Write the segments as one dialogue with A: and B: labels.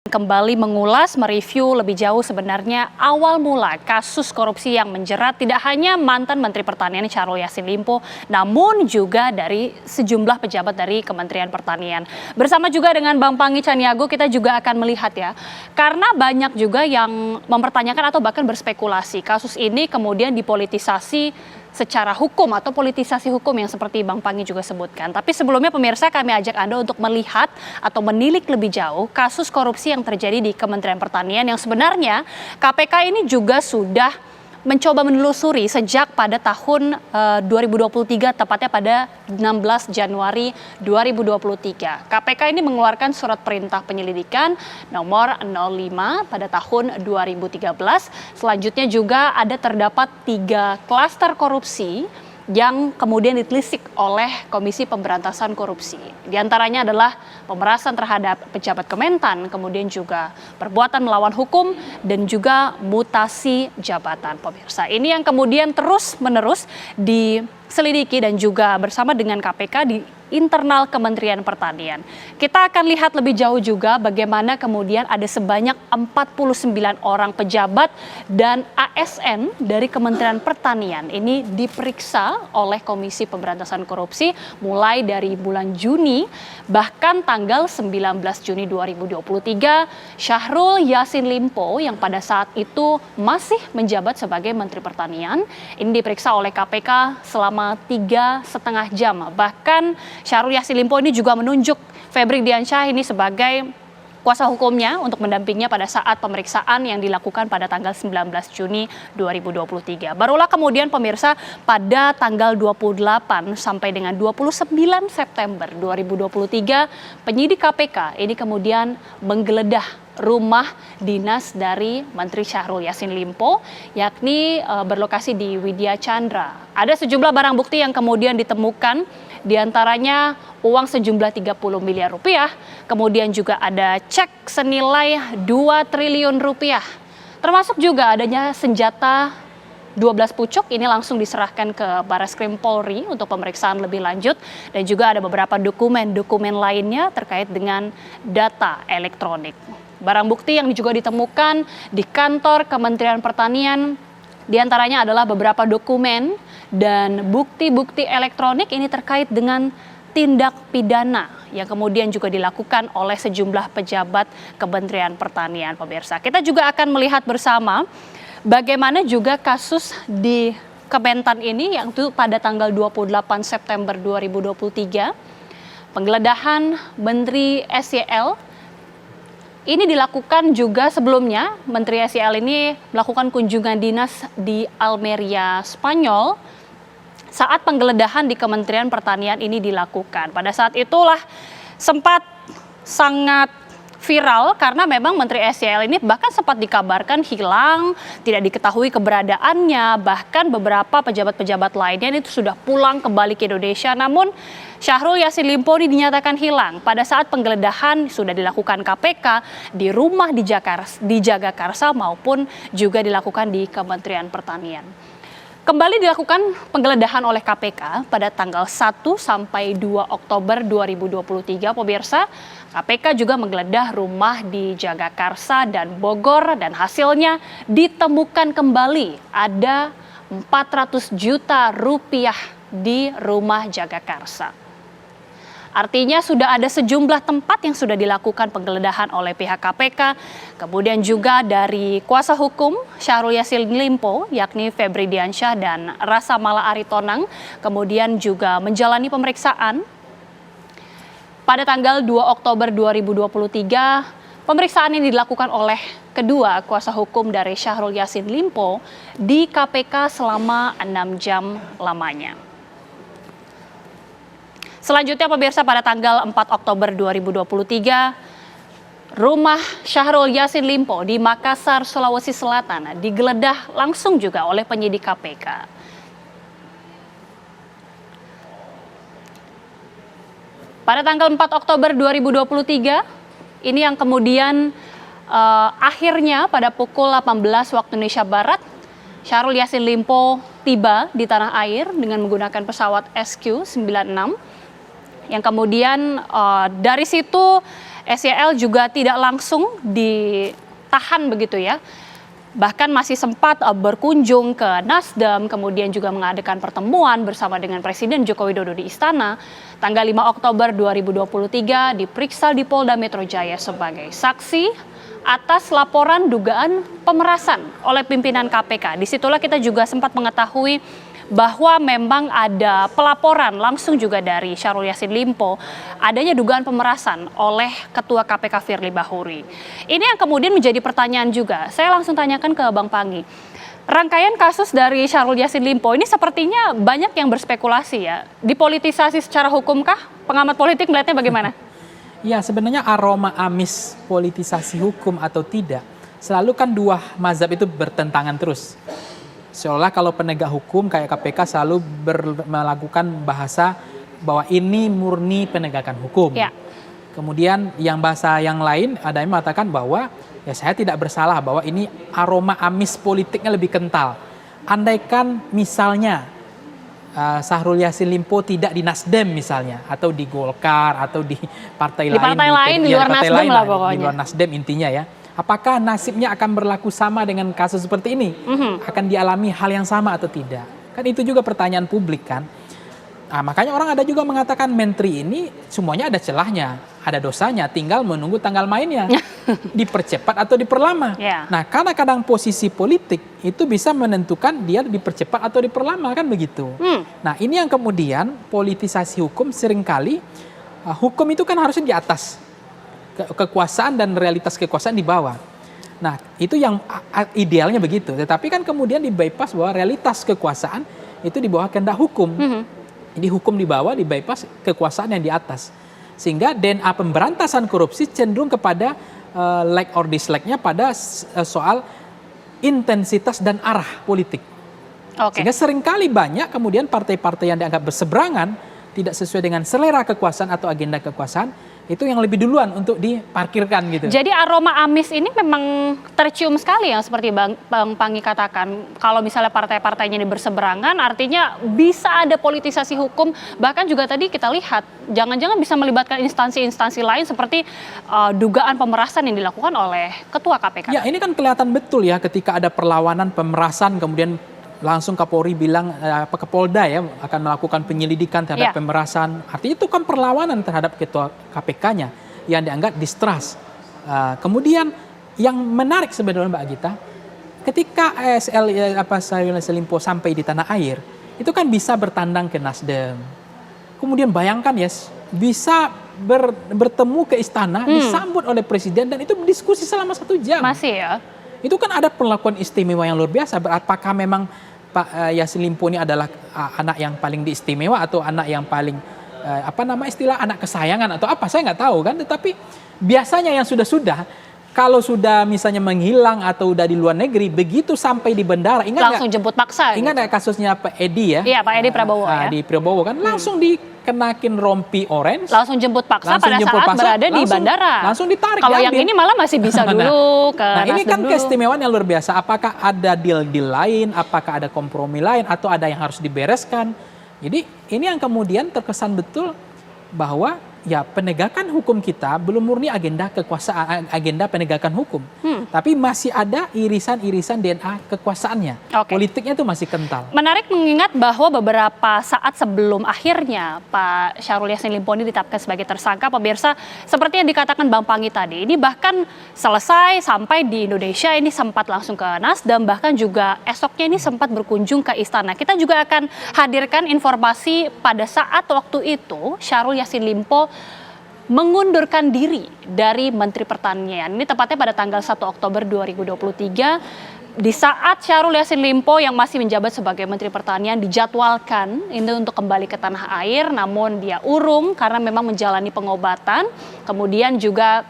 A: Kembali mengulas, mereview lebih jauh sebenarnya awal mula kasus korupsi yang menjerat tidak hanya mantan Menteri Pertanian Syahrul Yassin Limpo, namun juga dari sejumlah pejabat dari Kementerian Pertanian. Bersama juga dengan Bang Pangi Caniago, kita juga akan melihat ya, karena banyak juga yang mempertanyakan atau bahkan berspekulasi kasus ini kemudian dipolitisasi secara hukum atau politisasi hukum yang seperti Bang Pangi juga sebutkan. Tapi sebelumnya pemirsa, kami ajak Anda untuk melihat atau menilik lebih jauh kasus korupsi yang terjadi di Kementerian Pertanian yang sebenarnya KPK ini juga sudah mencoba menelusuri sejak pada tahun 2023, tepatnya pada 16 Januari 2023. KPK ini mengeluarkan surat perintah penyelidikan nomor 05 pada tahun 2013. Selanjutnya juga ada terdapat 3 klaster korupsi yang kemudian ditelisik oleh Komisi Pemberantasan Korupsi. Di antaranya adalah pemerasan terhadap pejabat Kementan, kemudian juga perbuatan melawan hukum, dan juga mutasi jabatan, pemirsa. Ini yang kemudian terus-menerus diselidiki dan juga bersama dengan KPK di internal Kementerian Pertanian. Kita akan lihat lebih jauh juga bagaimana kemudian ada sebanyak 49 orang pejabat dan ASN dari Kementerian Pertanian ini diperiksa oleh Komisi Pemberantasan Korupsi mulai dari bulan Juni, bahkan tanggal 19 Juni 2023, Syahrul Yassin Limpo yang pada saat itu masih menjabat sebagai Menteri Pertanian ini diperiksa oleh KPK selama 3,5 jam. Bahkan Syahrul Yassin Limpo ini juga menunjuk Febri Diansyah ini sebagai kuasa hukumnya untuk mendampinginya pada saat pemeriksaan yang dilakukan pada tanggal 19 Juni 2023. Barulah kemudian pemirsa pada tanggal 28 sampai dengan 29 September 2023 penyidik KPK ini kemudian menggeledah rumah dinas dari Menteri Syahrul Yassin Limpo, yakni berlokasi di Widya Chandra. Ada sejumlah barang bukti yang kemudian ditemukan, diantaranya uang sejumlah 30 miliar rupiah, kemudian juga ada cek senilai 2 triliun rupiah, termasuk juga adanya senjata 12 pucuk ini langsung diserahkan ke Barreskrim Polri untuk pemeriksaan lebih lanjut, dan juga ada beberapa dokumen lainnya terkait dengan data elektronik. Barang bukti yang juga ditemukan di kantor Kementerian Pertanian diantaranya adalah beberapa dokumen dan bukti-bukti elektronik ini terkait dengan tindak pidana yang kemudian juga dilakukan oleh sejumlah pejabat Kementerian Pertanian, pemirsa. Kita juga akan melihat bersama bagaimana juga kasus di Kementan ini yang itu pada tanggal 28 September 2023 penggeledahan Menteri SYL ini dilakukan juga sebelumnya. Menteri SYL ini melakukan kunjungan dinas di Almeria, Spanyol saat penggeledahan di Kementerian Pertanian ini dilakukan. Pada saat itulah sempat sangat viral karena memang Menteri SYL ini bahkan sempat dikabarkan hilang, tidak diketahui keberadaannya, bahkan beberapa pejabat-pejabat lainnya itu sudah pulang kembali ke Indonesia. Namun Syahrul Yassin Limpo ini dinyatakan hilang pada saat penggeledahan sudah dilakukan KPK di rumah di Jagakarsa maupun juga dilakukan di Kementerian Pertanian. Kembali dilakukan penggeledahan oleh KPK pada tanggal 1 sampai 2 Oktober 2023, pemirsa. KPK juga menggeledah rumah di Jagakarsa dan Bogor dan hasilnya ditemukan kembali ada 400 juta rupiah di rumah Jagakarsa. Artinya sudah ada sejumlah tempat yang sudah dilakukan penggeledahan oleh pihak KPK. Kemudian juga dari kuasa hukum Syahrul Yassin Limpo, yakni Febri Diansyah dan Rasa Mala Aritonang, kemudian juga menjalani pemeriksaan. Pada tanggal 2 Oktober 2023, pemeriksaan ini dilakukan oleh kedua kuasa hukum dari Syahrul Yassin Limpo di KPK selama 6 jam lamanya. Selanjutnya pemirsa, pada tanggal 4 Oktober 2023, rumah Syahrul Yassin Limpo di Makassar, Sulawesi Selatan digeledah langsung juga oleh penyidik KPK. Pada tanggal 4 Oktober 2023, ini yang kemudian akhirnya pada pukul 18 waktu Indonesia Barat, Syahrul Yassin Limpo tiba di tanah air dengan menggunakan pesawat SQ-96 yang kemudian dari situ SYL juga tidak langsung ditahan begitu ya. Bahkan masih sempat berkunjung ke Nasdem, kemudian juga mengadakan pertemuan bersama dengan Presiden Joko Widodo di Istana. Tanggal 5 Oktober 2023 diperiksa di Polda Metro Jaya sebagai saksi atas laporan dugaan pemerasan oleh pimpinan KPK. Disitulah kita juga sempat mengetahui bahwa memang ada pelaporan langsung juga dari Syahrul Yassin Limpo adanya dugaan pemerasan oleh Ketua KPK Firly Bahuri. Ini yang kemudian menjadi pertanyaan juga. Saya langsung tanyakan ke Bang Panggi. Rangkaian kasus dari Syahrul Yassin Limpo ini sepertinya banyak yang berspekulasi ya. Dipolitisasi secara hukumkah? Pengamat politik melihatnya bagaimana?
B: Ya, sebenarnya aroma amis politisasi hukum atau tidak, selalu kan dua mazhab itu bertentangan terus. Seolah kalau penegak hukum kayak KPK selalu melakukan bahasa bahwa ini murni penegakan hukum. Ya. Kemudian yang bahasa yang lain ada yang mengatakan bahwa ya saya tidak bersalah, bahwa ini aroma amis politiknya lebih kental. Andaikan misalnya Syahrul Yassin Limpo tidak di Nasdem misalnya, atau di Golkar, atau di partai lain.
A: Di partai lain, di luar Nasdem lah pokoknya.
B: Di luar Nasdem intinya ya. Apakah nasibnya akan berlaku sama dengan kasus seperti ini? Akan dialami hal yang sama atau tidak? Kan itu juga pertanyaan publik kan. Nah, makanya orang ada juga mengatakan menteri ini semuanya ada celahnya, ada dosanya, tinggal menunggu tanggal mainnya. Dipercepat atau diperlama. Nah, karena kadang posisi politik itu bisa menentukan dia dipercepat atau diperlama kan begitu. Nah, ini yang kemudian politisasi hukum seringkali, hukum itu kan harusnya di atas. Kekuasaan dan realitas kekuasaan di bawah. Nah, itu yang idealnya begitu. Tetapi kan kemudian di bypass bahwa realitas kekuasaan itu di bawah kehendak hukum. Jadi hukum di bawah, di bypass kekuasaan yang di atas. Sehingga DNA pemberantasan korupsi cenderung kepada like or dislike-nya pada soal intensitas dan arah politik. Sehingga seringkali banyak kemudian partai-partai yang dianggap berseberangan, tidak sesuai dengan selera kekuasaan atau agenda kekuasaan, itu yang lebih duluan untuk diparkirkan gitu.
A: Jadi aroma amis ini memang tercium sekali yang seperti Bang Panggi katakan. Kalau misalnya partai-partainya ini berseberangan, artinya bisa ada politisasi hukum. Bahkan juga tadi kita lihat, jangan-jangan bisa melibatkan instansi-instansi lain seperti dugaan pemerasan yang dilakukan oleh Ketua KPK.
B: Ya, ini kan kelihatan betul ya ketika ada perlawanan pemerasan, kemudian langsung Kapolri bilang ke Polda ya akan melakukan penyelidikan terhadap pemerasan. Artinya itu kan perlawanan terhadap Ketua KPK-nya yang dianggap distrust. Kemudian yang menarik sebenarnya Mbak Gita, ketika Syahrul Yassin Limpo sampai di tanah air, itu kan bisa bertandang ke Nasdem. Kemudian bayangkan ya, bisa bertemu ke istana, disambut oleh Presiden dan itu berdiskusi selama 1 jam.
A: Masih ya?
B: Itu kan ada perlakuan istimewa yang luar biasa. Apakah memang Pak Yassin Limpo ini adalah anak yang paling diistimewa atau anak yang paling istilah anak kesayangan atau apa? Saya nggak tahu kan. Tetapi biasanya yang sudah kalau sudah misalnya menghilang atau udah di luar negeri, begitu sampai di bandara,
A: langsung jemput paksa.
B: Ingat nggak kasusnya Pak Edi ya?
A: Iya, Pak Edi Prabowo ya.
B: Di Prabowo kan langsung dikenakin rompi orange.
A: Langsung jemput paksa pada saat berada di bandara.
B: Langsung ditarik.
A: Kalau yang ini malah masih bisa dulu ke
B: Nah, ini kan
A: dulu.
B: keistimewaan yang luar biasa. Apakah ada deal-deal lain, apakah ada kompromi lain, atau ada yang harus dibereskan. Jadi ini yang kemudian terkesan betul bahwa ya penegakan hukum kita belum murni agenda kekuasaan, agenda penegakan hukum. Tapi masih ada irisan-irisan DNA kekuasaannya. Politiknya itu masih kental.
A: Menarik mengingat bahwa beberapa saat sebelum akhirnya Pak Syahrul Yassin Limpo ini ditetapkan sebagai tersangka, pemirsa, seperti yang dikatakan Bang Panggi tadi, ini bahkan selesai sampai di Indonesia ini sempat langsung ke Nasdem, bahkan juga esoknya ini sempat berkunjung ke istana. Kita juga akan hadirkan informasi pada saat waktu itu Syahrul Yassin Limpo mengundurkan diri dari Menteri Pertanian. Ini tepatnya pada tanggal 1 Oktober 2023. Di saat Syahrul Yassin Limpo yang masih menjabat sebagai Menteri Pertanian dijadwalkan ini untuk kembali ke tanah air, namun dia urung karena memang menjalani pengobatan. Kemudian juga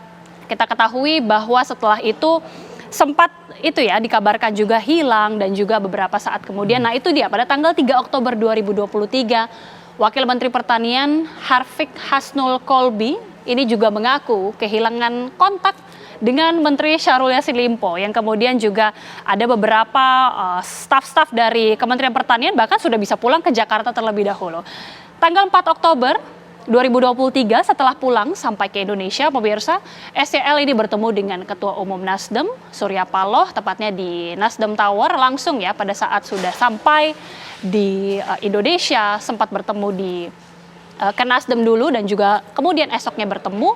A: kita ketahui bahwa setelah itu sempat itu ya dikabarkan juga hilang dan juga beberapa saat kemudian. Nah itu dia pada tanggal 3 Oktober 2023 Wakil Menteri Pertanian Harfiq Hasnul Kolbi ini juga mengaku kehilangan kontak dengan Menteri Syahrul Yassin Limpo yang kemudian juga ada beberapa staf-staf dari Kementerian Pertanian bahkan sudah bisa pulang ke Jakarta terlebih dahulu. Tanggal 4 Oktober 2023 setelah pulang sampai ke Indonesia, pemirsa, SYL ini bertemu dengan Ketua Umum Nasdem, Surya Paloh, tepatnya di Nasdem Tower langsung ya pada saat sudah sampai di Indonesia, sempat bertemu di ke Nasdem dulu dan juga kemudian esoknya bertemu.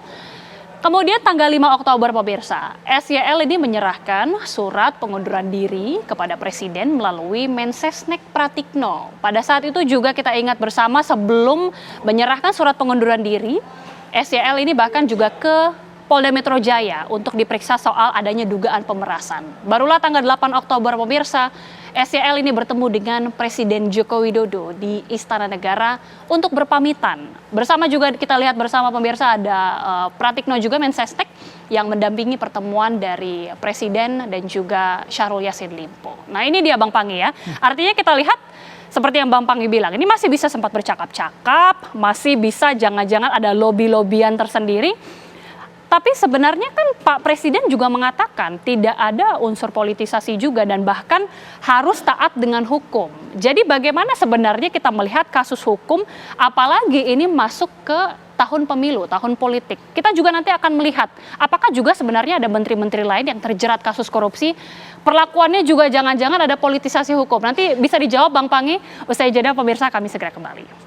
A: Kemudian tanggal 5 Oktober pemirsa, SYL ini menyerahkan surat pengunduran diri kepada Presiden melalui Mensesnek Pratikno. Pada saat itu juga kita ingat bersama sebelum menyerahkan surat pengunduran diri, SYL ini bahkan juga ke Polda Metro Jaya untuk diperiksa soal adanya dugaan pemerasan. Barulah tanggal 8 Oktober pemirsa, SYL ini bertemu dengan Presiden Joko Widodo di Istana Negara untuk berpamitan. Bersama juga kita lihat bersama pemirsa ada Pratikno juga Mensesnek yang mendampingi pertemuan dari Presiden dan juga Syahrul Yassin Limpo. Nah ini dia Bang Panggi ya, artinya kita lihat seperti yang Bang Panggi bilang, ini masih bisa sempat bercakap-cakap, masih bisa jangan-jangan ada lobby-lobbyan tersendiri. Tapi sebenarnya kan Pak Presiden juga mengatakan tidak ada unsur politisasi juga dan bahkan harus taat dengan hukum. Jadi bagaimana sebenarnya kita melihat kasus hukum apalagi ini masuk ke tahun pemilu, tahun politik. Kita juga nanti akan melihat apakah juga sebenarnya ada menteri-menteri lain yang terjerat kasus korupsi. Perlakuannya juga jangan-jangan ada politisasi hukum. Nanti bisa dijawab Bang Panggi, usai jeda pemirsa kami segera kembali.